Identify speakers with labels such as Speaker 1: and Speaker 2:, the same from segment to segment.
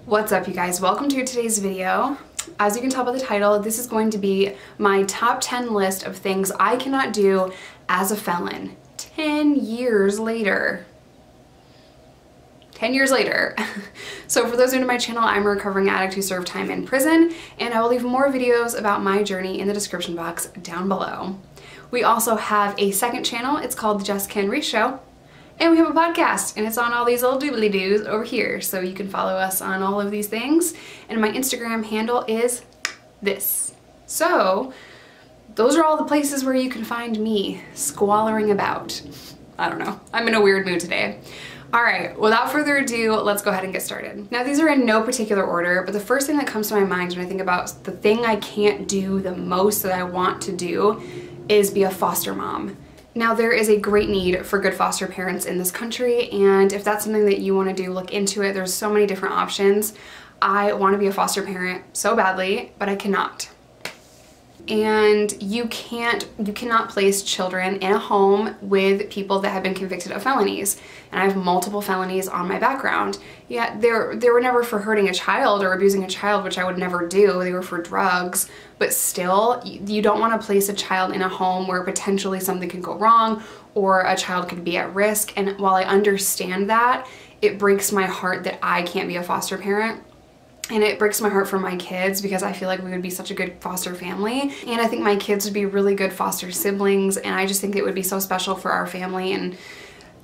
Speaker 1: What's up, you guys? Welcome to today's video. As you can tell by the title, this is going to be my top 10 list of things I cannot do as a felon 10 years later. 10 years later. So for those new to my channel, I'm a recovering addict who served time in prison, and I will leave more videos about my journey in the description box down below. We also have a second channel. It's called The Jessica and Reese Show. And we have a podcast, and it's on all these little doobly-doos over here, so you can follow us on all of these things. And my Instagram handle is this. So, those are all the places where you can find me squalling about. I don't know. I'm in a weird mood today. Alright, without further ado, let's go ahead and get started. Now, these are in no particular order, but the first thing that comes to my mind when I think about the thing I can't do the most that I want to do is be a foster mom. Now, there is a great need for good foster parents in this country, and if that's something that you want to do, look into it. There's so many different options. I want to be a foster parent so badly, but I cannot. And you cannot place children in a home with people that have been convicted of felonies. And I have multiple felonies on my background. Yeah, they were never for hurting a child or abusing a child, which I would never do. They were for drugs. But still, you don't want to place a child in a home where potentially something could go wrong or a child could be at risk. And while I understand that, it breaks my heart that I can't be a foster parent. And it breaks my heart for my kids because I feel like we would be such a good foster family. And I think my kids would be really good foster siblings, and I just think it would be so special for our family. And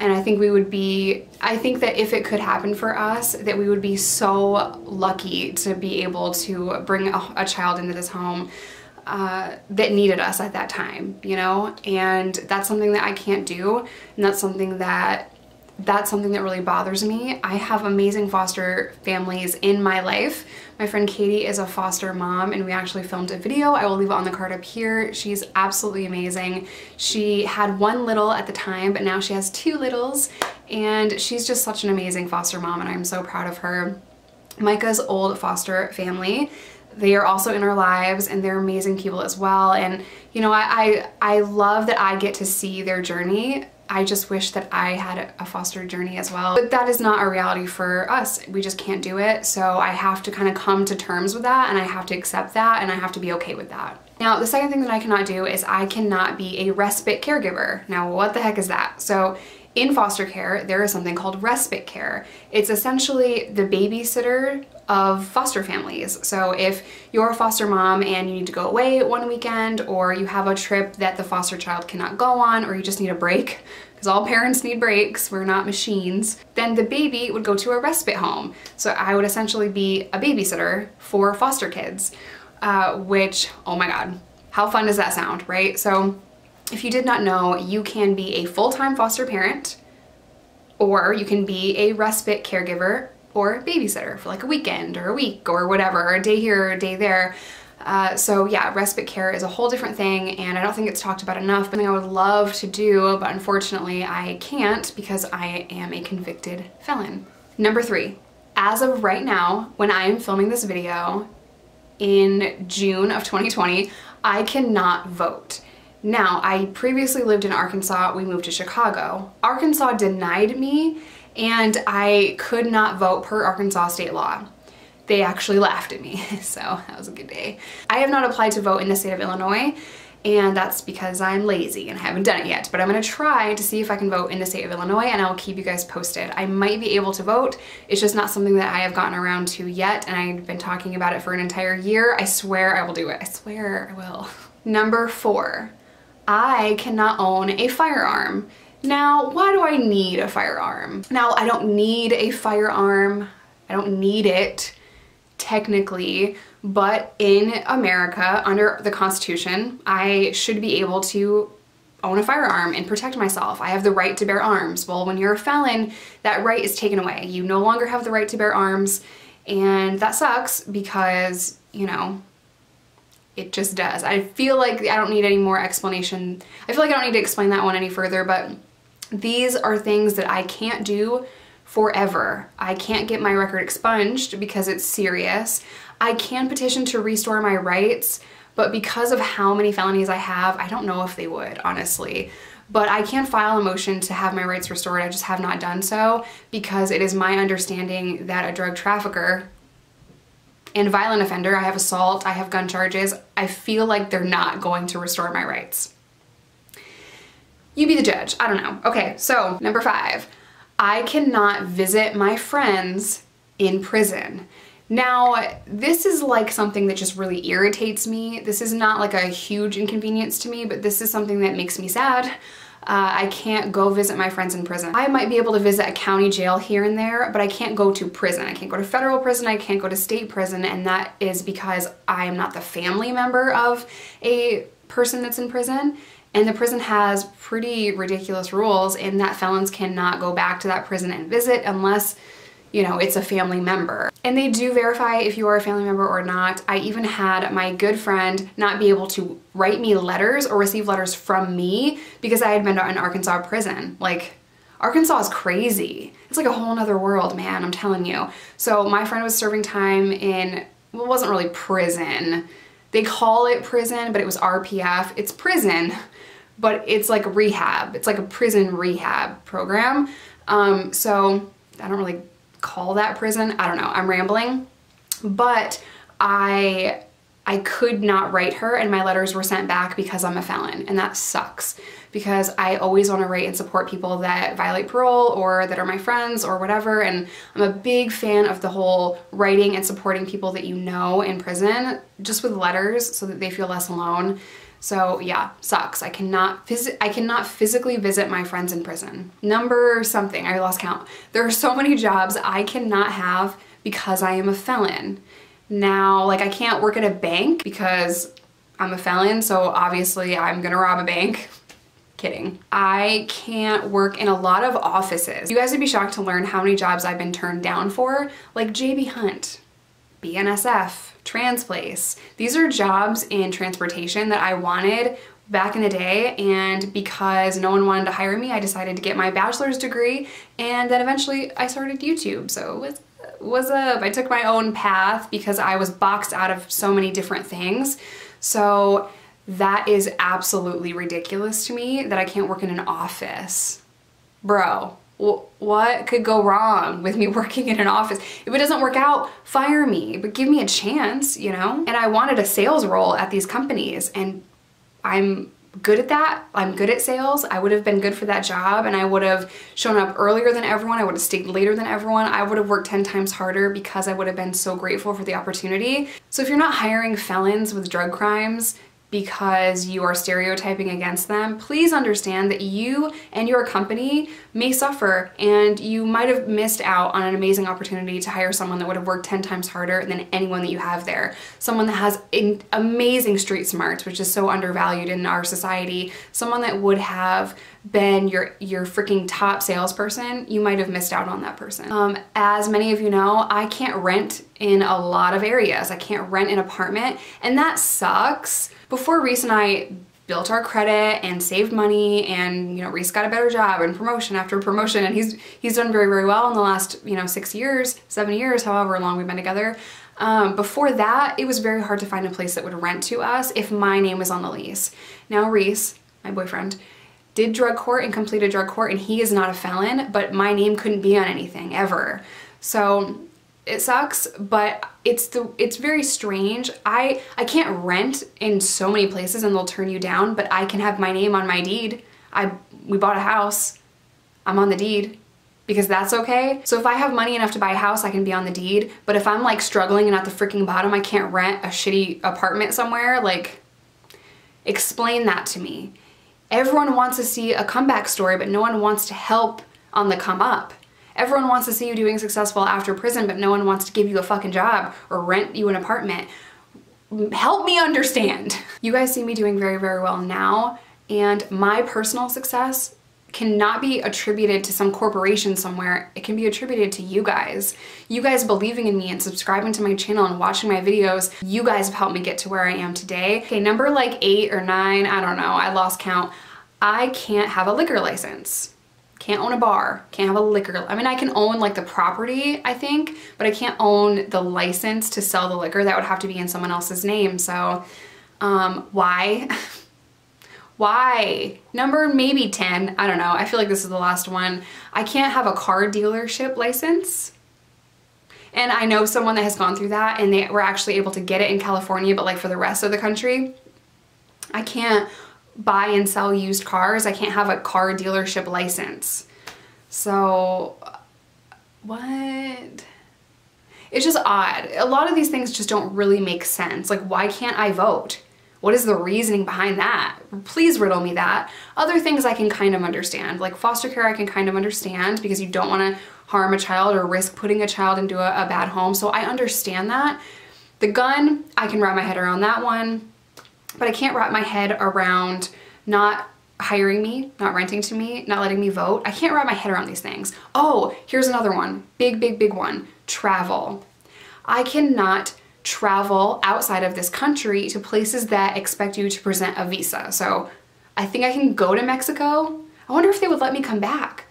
Speaker 1: I think I think that if it could happen for us, that we would be so lucky to be able to bring a child into this home that needed us at that time, you know? And that's something that I can't do, and that's something that really bothers me. I have amazing foster families in my life. My friend Katie is a foster mom, and we actually filmed a video. I will leave it on the card up here. She's absolutely amazing. She had one little at the time, but now she has two littles, and she's just such an amazing foster mom, and I'm so proud of her. Micah's old foster family, they are also in our lives, and they're amazing people as well. And you know, I love that I get to see their journey. I just wish that I had a foster journey as well. But that is not a reality for us. We just can't do it. So I have to kind of come to terms with that, and I have to accept that, and I have to be okay with that. Now, the second thing that I cannot do is I cannot be a respite caregiver. Now, what the heck is that? So in foster care, there is something called respite care. It's essentially the babysitter of foster families. So if you're a foster mom and you need to go away one weekend, or you have a trip that the foster child cannot go on, or you just need a break, because all parents need breaks, we're not machines, then the baby would go to a respite home. So I would essentially be a babysitter for foster kids, which, oh my God, how fun does that sound, right? So if you did not know, you can be a full-time foster parent, or you can be a respite caregiver or babysitter for like a weekend or a week or whatever, or a day here or a day there. So yeah, respite care is a whole different thing, and I don't think it's talked about enough, but something I would love to do, but unfortunately I can't because I am a convicted felon. Number 3, as of right now, when I am filming this video in June of 2020, I cannot vote. Now, I previously lived in Arkansas. We moved to Chicago. Arkansas denied me, and I could not vote per Arkansas state law. They actually laughed at me, so that was a good day. I have not applied to vote in the state of Illinois, and that's because I'm lazy and I haven't done it yet, but I'm gonna try to see if I can vote in the state of Illinois, and I'll keep you guys posted. I might be able to vote. It's just not something that I have gotten around to yet, and I've been talking about it for an entire year. I swear I will do it. I swear I will. Number 4. I cannot own a firearm. Now, why do I need a firearm? Now, I don't need a firearm. I don't need it, technically, but in America, under the Constitution, I should be able to own a firearm and protect myself. I have the right to bear arms. Well, when you're a felon, that right is taken away. You no longer have the right to bear arms, and that sucks because, you know, it just does. I feel like I don't need any more explanation. I feel like I don't need to explain that one any further, but these are things that I can't do forever. I can't get my record expunged because it's serious. I can petition to restore my rights, but because of how many felonies I have, I don't know if they would, honestly. But I can file a motion to have my rights restored. I just have not done so because it is my understanding that a drug trafficker and violent offender. I have assault, I have gun charges. I feel like they're not going to restore my rights. You be the judge, I don't know. Okay, so number 5, I cannot visit my friends in prison. Now, this is like something that just really irritates me. This is not like a huge inconvenience to me, but this is something that makes me sad. I can't go visit my friends in prison. I might be able to visit a county jail here and there, but I can't go to prison. I can't go to federal prison, I can't go to state prison, and that is because I am not the family member of a person that's in prison. And the prison has pretty ridiculous rules in that felons cannot go back to that prison and visit unless, you know, it's a family member. And they do verify if you are a family member or not. I even had my good friend not be able to write me letters or receive letters from me because I had been to an Arkansas prison. Like, Arkansas is crazy. It's like a whole nother world, man, I'm telling you. So my friend was serving time in, well, it wasn't really prison. They call it prison, but it was RPF. It's prison, but it's like rehab. It's like a prison rehab program. So I don't really call that prison. I don't know, I'm rambling. But I could not write her and my letters were sent back because I'm a felon, and that sucks because I always want to write and support people that violate parole or that are my friends or whatever, and I'm a big fan of the whole writing and supporting people that you know in prison just with letters so that they feel less alone. So yeah, sucks. I cannot physically visit my friends in prison. Number something, I lost count. There are so many jobs I cannot have because I am a felon. Now, like, I can't work at a bank because I'm a felon, so obviously I'm gonna rob a bank. Kidding. I can't work in a lot of offices. You guys would be shocked to learn how many jobs I've been turned down for, like JB Hunt, BNSF, Transplace. These are jobs in transportation that I wanted back in the day, and because no one wanted to hire me, I decided to get my bachelor's degree, and then eventually I started YouTube. So what's up? I took my own path because I was boxed out of so many different things. So that is absolutely ridiculous to me that I can't work in an office. Bro, what could go wrong with me working in an office? If it doesn't work out, fire me, but give me a chance, you know? And I wanted a sales role at these companies, and I'm good at that. I'm good at sales. I would have been good for that job, and I would have shown up earlier than everyone. I would have stayed later than everyone. I would have worked 10 times harder because I would have been so grateful for the opportunity. So if you're not hiring felons with drug crimes because you are stereotyping against them, please understand that you and your company may suffer, and you might have missed out on an amazing opportunity to hire someone that would have worked 10 times harder than anyone that you have there. Someone that has amazing street smarts, which is so undervalued in our society. Someone that would have been your freaking top salesperson. You might have missed out on that person. As many of you know, I can't rent in a lot of areas. I can't rent an apartment, and that sucks. Before Reese and I built our credit and saved money, and, you know, Reese got a better job and promotion after promotion, and he's done very, very well in the last, you know, 6 years, 7 years, however long we've been together. Before that, it was very hard to find a place that would rent to us if my name was on the lease. Now Reese, my boyfriend, did drug court and completed drug court, and he is not a felon, but my name couldn't be on anything ever. So it sucks, but it's very strange. I can't rent in so many places and they'll turn you down, but I can have my name on my deed. We bought a house. I'm on the deed because that's okay. So if I have money enough to buy a house, I can be on the deed. But if I'm like struggling and at the freaking bottom, I can't rent a shitty apartment somewhere, like, explain that to me. Everyone wants to see a comeback story, but no one wants to help on the come up. Everyone wants to see you doing successful after prison, but no one wants to give you a fucking job or rent you an apartment. Help me understand. You guys see me doing very, very well now, and my personal success cannot be attributed to some corporation somewhere. It can be attributed to you guys. You guys believing in me and subscribing to my channel and watching my videos. You guys have helped me get to where I am today. Okay, number like 8 or 9, I don't know, I lost count. I can't have a liquor license. Can't own a bar, can't have a liquor. I mean, I can own like the property, I think, but I can't own the license to sell the liquor. That would have to be in someone else's name. So, why? Why? Number maybe 10, I don't know. I feel like this is the last one. I can't have a car dealership license. And I know someone that has gone through that and they were actually able to get it in California, but like for the rest of the country, I can't buy and sell used cars. I can't have a car dealership license. So what? It's just odd. A lot of these things just don't really make sense. Like, why can't I vote? What is the reasoning behind that? Please riddle me that. Other things I can kind of understand. Like foster care I can kind of understand because you don't want to harm a child or risk putting a child into a bad home. So I understand that. The gun, I can wrap my head around that one. But I can't wrap my head around not hiring me, not renting to me, not letting me vote. I can't wrap my head around these things. Oh, here's another one. Big, big, big one. Travel. I cannot travel outside of this country to places that expect you to present a visa. So I think I can go to Mexico. I wonder if they would let me come back.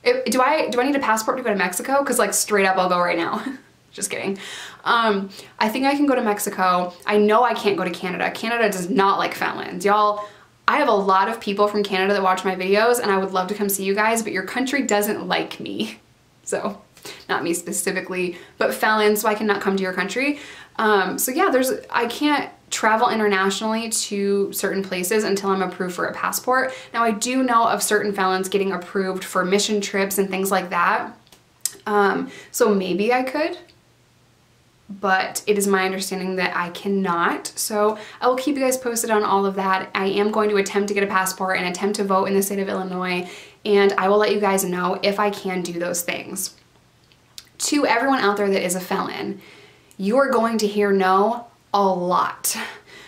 Speaker 1: Do I need a passport to go to Mexico? Because like straight up I'll go right now. Just kidding. I think I can go to Mexico. I know I can't go to Canada. Canada does not like felons. Y'all, I have a lot of people from Canada that watch my videos and I would love to come see you guys, but your country doesn't like me. So, not me specifically, but felons, so I cannot come to your country. So yeah, I can't travel internationally to certain places until I'm approved for a passport. Now I do know of certain felons getting approved for mission trips and things like that. So maybe I could, but it is my understanding that I cannot. So I will keep you guys posted on all of that. I am going to attempt to get a passport and attempt to vote in the state of Illinois, and I will let you guys know if I can do those things. To everyone out there that is a felon, you are going to hear no a lot.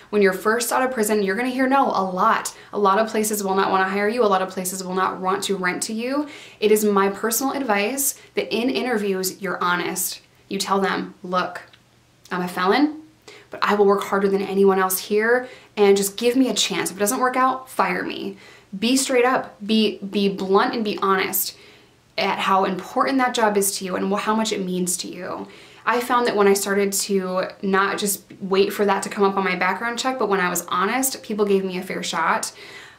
Speaker 1: When you're first out of prison, you're gonna hear no a lot. A lot of places will not wanna hire you. A lot of places will not want to rent to you. It is my personal advice that in interviews, you're honest. You tell them, look, I'm a felon, but I will work harder than anyone else here and just give me a chance. If it doesn't work out, fire me. Be straight up, be blunt and be honest at how important that job is to you and how much it means to you. I found that when I started to not just wait for that to come up on my background check, but when I was honest, people gave me a fair shot,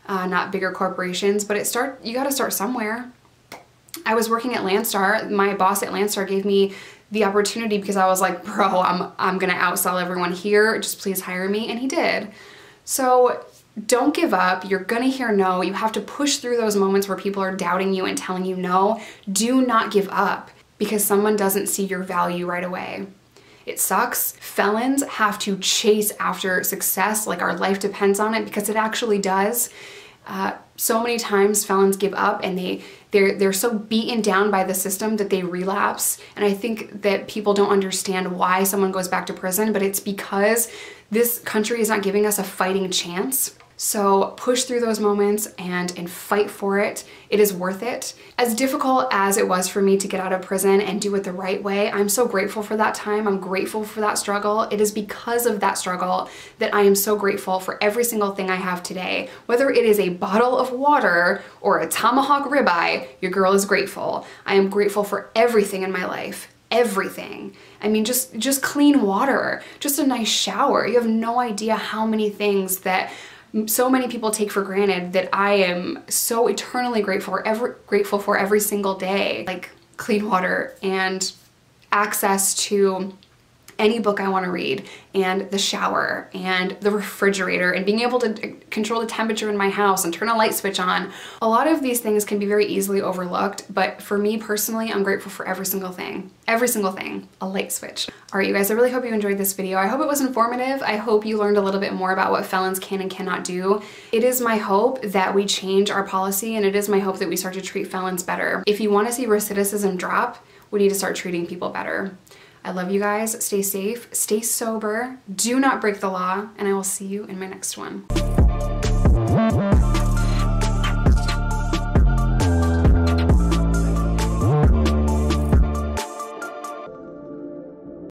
Speaker 1: not bigger corporations, but you gotta start somewhere. I was working at Landstar. My boss at Landstar gave me the opportunity because I was like, bro, I'm gonna outsell everyone here, just please hire me, and he did. So don't give up. You're gonna hear no. You have to push through those moments where people are doubting you and telling you no. Do not give up because someone doesn't see your value right away. It sucks. Felons have to chase after success like our life depends on it, because it actually does. So many times felons give up and they're so beaten down by the system that they relapse. And I think that people don't understand why someone goes back to prison, but it's because this country is not giving us a fighting chance. So push through those moments and fight for it. It is worth it. As difficult as it was for me to get out of prison and do it the right way, I'm so grateful for that time. I'm grateful for that struggle. It is because of that struggle that I am so grateful for every single thing I have today. Whether it is a bottle of water or a tomahawk ribeye, your girl is grateful. I am grateful for everything in my life. Everything. I mean, just clean water, just a nice shower. You have no idea how many things that so many people take for granted that I am so eternally grateful for every single day. Like clean water and access to any book I want to read, and the shower and the refrigerator, and being able to control the temperature in my house and turn a light switch on. A lot of these things can be very easily overlooked, but for me personally, I'm grateful for every single thing. Every single thing. A light switch. All right, you guys, I really hope you enjoyed this video. I hope it was informative. I hope you learned a little bit more about what felons can and cannot do. It is my hope that we change our policy, and it is my hope that we start to treat felons better. If you want to see recidivism drop, we need to start treating people better. I love you guys. Stay safe, stay sober, do not break the law, and I will see you in my next one.